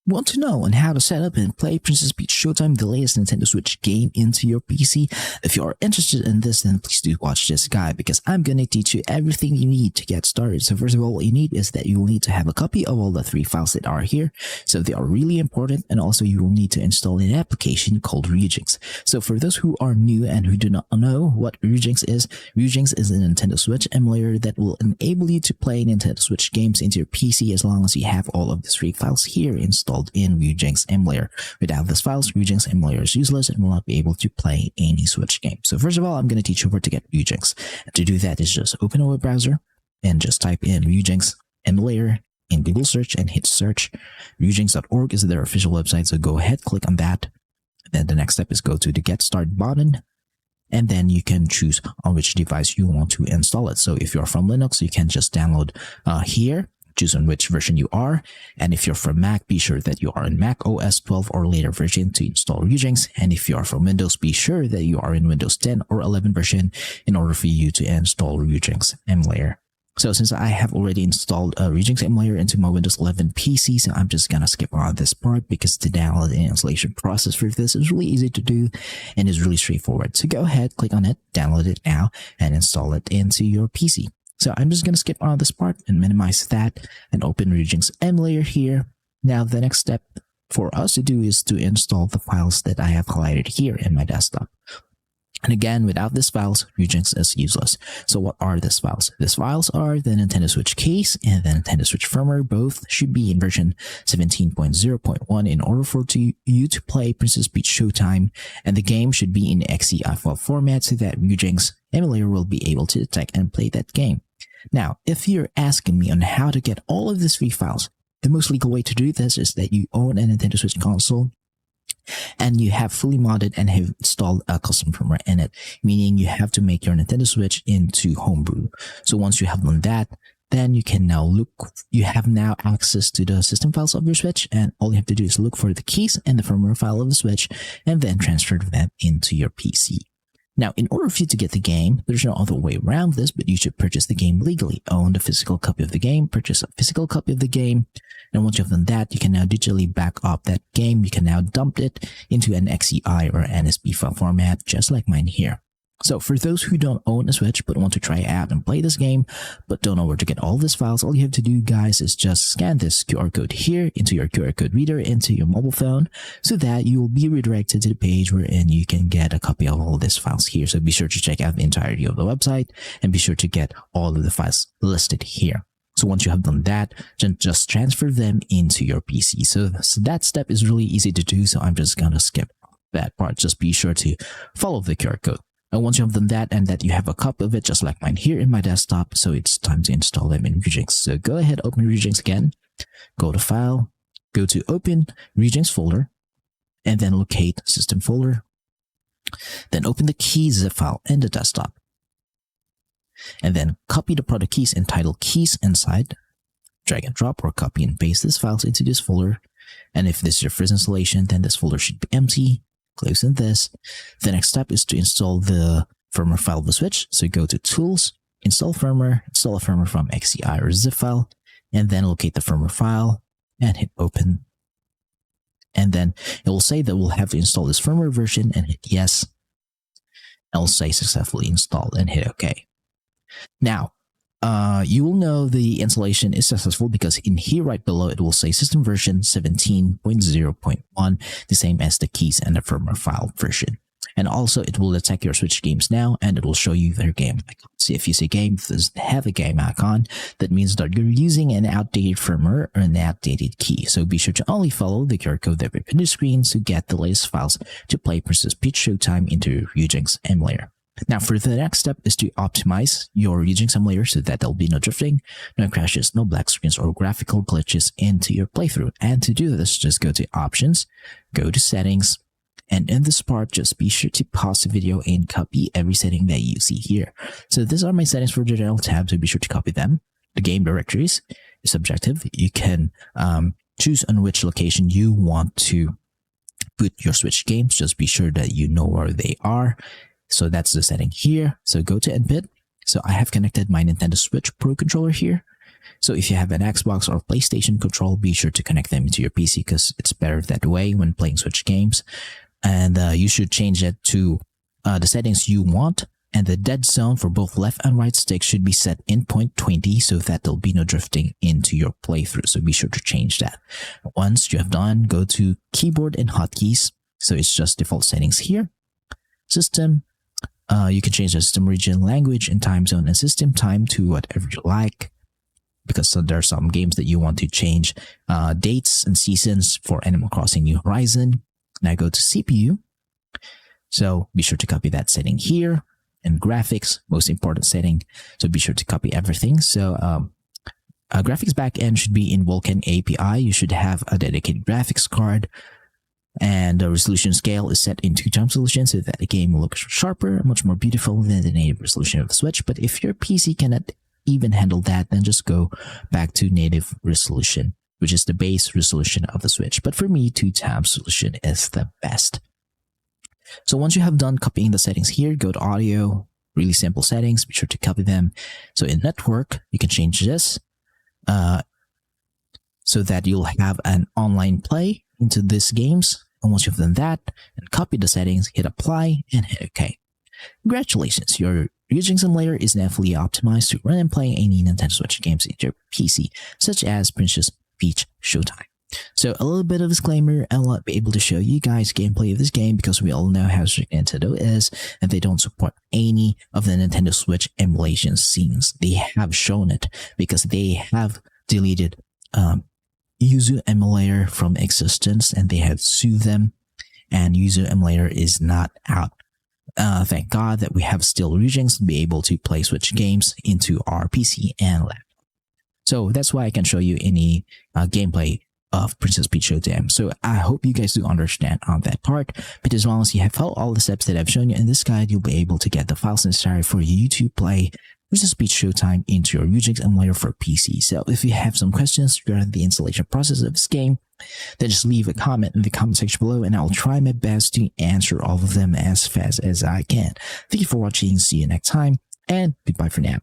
Want to know on how to set up and play Princess Peach Showtime, the latest Nintendo Switch game, into your PC? If you are interested in this, then please do watch this guide because I'm gonna teach you everything you need to get started. So first of all, what you need is that you will need to have a copy of all the 3 files that are here. So they are really important, and also you will need to install an application called Ryujinx. So for those who are new and who do not know what Ryujinx is a Nintendo Switch emulator that will enable you to play Nintendo Switch games into your PC as long as you have all of the 3 files here installed in Ryujinx emulator. Without these files, Ryujinx emulator is useless and will not be able to play any Switch game. So first of all, I'm going to teach you where to get Ryujinx. To do that is just open a web browser and just type in Ryujinx emulator in Google search and hit search. Ryujinx.org is their official website, so go ahead, click on that. Then the next step is go to the Get Started button, and then you can choose on which device you want to install it. So if you're from Linux, you can just download here, choose on which version you are, and if you're from Mac, be sure that you are in Mac OS 12 or later version to install Ryujinx, and if you are from Windows, be sure that you are in Windows 10 or 11 version in order for you to install Ryujinx emulator. So since I have already installed Ryujinx emulator into my Windows 11 PC, so I'm just gonna skip on this part because the download and installation process for this is really easy to do and is really straightforward. So go ahead, click on it, download it now, and install it into your PC. So I'm just going to skip on this part and minimize that and open Ryujinx emulator here. Now the next step for us to do is to install the files that I have highlighted here in my desktop. And again, without these files, Ryujinx is useless. So what are these files? These files are the Nintendo Switch case and the Nintendo Switch firmware. Both should be in version 17.0.1 in order for you to play Princess Peach Showtime, and the game should be in .exe file format so that Ryujinx emulator will be able to detect and play that game. Now, if you're asking me on how to get all of these 3 files, the most legal way to do this is that you own a Nintendo Switch console and you have fully modded and have installed a custom firmware in it, meaning you have to make your Nintendo Switch into homebrew. So once you have done that, then you can now you have now access to the system files of your Switch, and all you have to do is look for the keys and the firmware file of the Switch and then transfer them into your PC. Now, in order for you to get the game, there's no other way around this, but you should purchase the game legally. Own the physical copy of the game, purchase a physical copy of the game, and once you've done that, you can now digitally back up that game. You can now dump it into an XCI or NSB file format, just like mine here. So for those who don't own a Switch but want to try out and play this game but don't know where to get all these files, all you have to do, guys, is just scan this QR code here into your QR code reader into your mobile phone so that you will be redirected to the page wherein you can get a copy of all these files here. So be sure to check out the entirety of the website and be sure to get all of the files listed here. So once you have done that, then just transfer them into your PC. So that step is really easy to do, so I'm just gonna skip that part. Just be sure to follow the QR code. And once you have done that and that you have a copy of it, just like mine here in my desktop, so it's time to install them in Ryujinx. So go ahead, open Ryujinx again, go to File, go to Open Ryujinx folder, and then locate System folder. Then open the key zip file in the desktop. And then copy the product keys entitled Keys inside, drag and drop or copy and paste these files into this folder. And if this is your first installation, then this folder should be empty. Close in this. The next step is to install the firmware file of the Switch. So go to Tools, Install a firmware from XCI or zip file, and then locate the firmware file and hit Open. And then it will say that we'll have to install this firmware version and hit Yes. It'll say successfully installed and hit OK. Now, you will know the installation is successful because in here right below it will say system version 17.0.1, the same as the keys and the firmware file version. And also it will detect your Switch games now and it will show you their game icon. See, if you see game doesn't have a game icon, that means that you're using an outdated firmware or an outdated key. So be sure to only follow the QR code that we put on the screen to get the latest files to play Princess Peach Showtime into Ryujinx emulator. Now, for the next step is to optimize your Ryujinx emulator so that there'll be no drifting, no crashes, no black screens, or graphical glitches into your playthrough. And to do this, just go to Options, go to Settings, and in this part, just be sure to pause the video and copy every setting that you see here. So these are my settings for the general tab, so be sure to copy them. The game directories is subjective. You can choose on which location you want to put your Switch games. Just be sure that you know where they are. So that's the setting here. So go to Input. So I have connected my Nintendo Switch Pro controller here. So if you have an Xbox or PlayStation control, be sure to connect them to your PC because it's better that way when playing Switch games. And you should change it to the settings you want. And the dead zone for both left and right stick should be set in 0.20 so that there'll be no drifting into your playthrough. So be sure to change that. Once you have done, go to keyboard and hotkeys. So it's just default settings here. System. You can change the system region, language, and time zone and system time to whatever you like. Because there are some games that you want to change dates and seasons for Animal Crossing New Horizon. Now go to CPU. So be sure to copy that setting here. And graphics, most important setting. So be sure to copy everything. So graphics backend should be in Vulkan API. You should have a dedicated graphics card. And the resolution scale is set in 2x resolution so that the game will look sharper, much more beautiful than the native resolution of the Switch. But if your PC cannot even handle that, then just go back to native resolution, which is the base resolution of the Switch. But for me, 2x resolution is the best. So once you have done copying the settings here, go to audio, really simple settings, be sure to copy them. So in network, you can change this so that you'll have an online play into these games. And once you've done that and copy the settings, hit apply and hit OK. Congratulations, your Ryujinx emulator is now fully optimized to run and play any Nintendo Switch games into your PC, such as Princess Peach Showtime. So a little bit of disclaimer, I'll not be able to show you guys gameplay of this game because we all know how strict Nintendo is and they don't support any of the Nintendo Switch emulation scenes. They have shown it because they have deleted Yuzu emulator from existence and they have sued them, and Yuzu emulator is not out. Thank God that we have still Ryujinx to be able to play Switch games into our PC and laptop. So that's why I can show you any gameplay of Princess Peach Showtime. So I hope you guys do understand on that part, but as long as you have followed all the steps that I've shown you in this guide, you'll be able to get the files necessary for you to play Princess Peach Showtime into your Ryujinx emulator for PC. So if you have some questions regarding the installation process of this game, then just leave a comment in the comment section below and I'll try my best to answer all of them as fast as I can. Thank you for watching, see you next time, and goodbye for now.